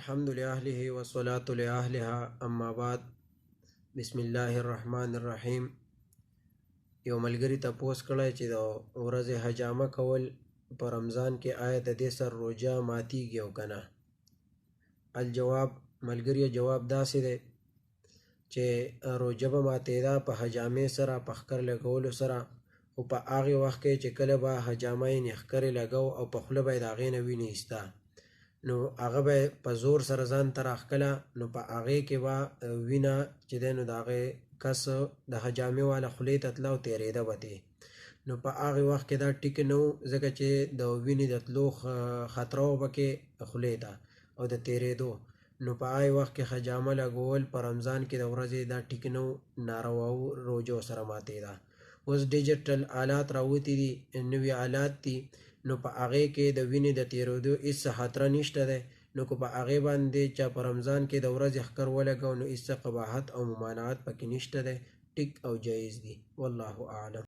الحمد لله والصلاة لأهلها اما بعد. بسم الله الرحمن الرحیم. یو ملګری تپوس کړی چې د ورځې حجامه کول په رمضان کې آیا د دې سر روژه ماتیږي او که نه؟ الجواب، ملګری جواب داسې دی چې روژه به ماتېده په حجامې سره، په ښکر لګولو سره، او په هغې وخت کې چې کله به حجامه یې ښکرې لګو او په خوله به یې د هغې نه وینې ایسته، نو هغه به په زور سره ځان ته راښکله، نو په هغې کې به وینه چې دی نو د هغې کس د حجامې والا خولې ته تله او تېرېده به ترې. نو په هغې وخت کې دا ټیک نه و، ځکه چې د وینې د تلو خطره وه پکې خولې ته او د تېرېدو. نو په هغې وخت کې حجامه لګول په رمضان کې د ورځې دا ټیک نه و، ناروا و، روژه ورسره ماتېده. اوس ډیجیټل آلات راوتي دي، نوي آلات دي، نو په هغې کې د وینې د تېرېدو هېڅ خطره نشته دی. نو که په هغې باندې چا په رمضان کې د ورځې ښکر ولګو نو هېڅ قباحت او ممانعت پکې نشته دی، ټیک او جایز دي. والله اعلم.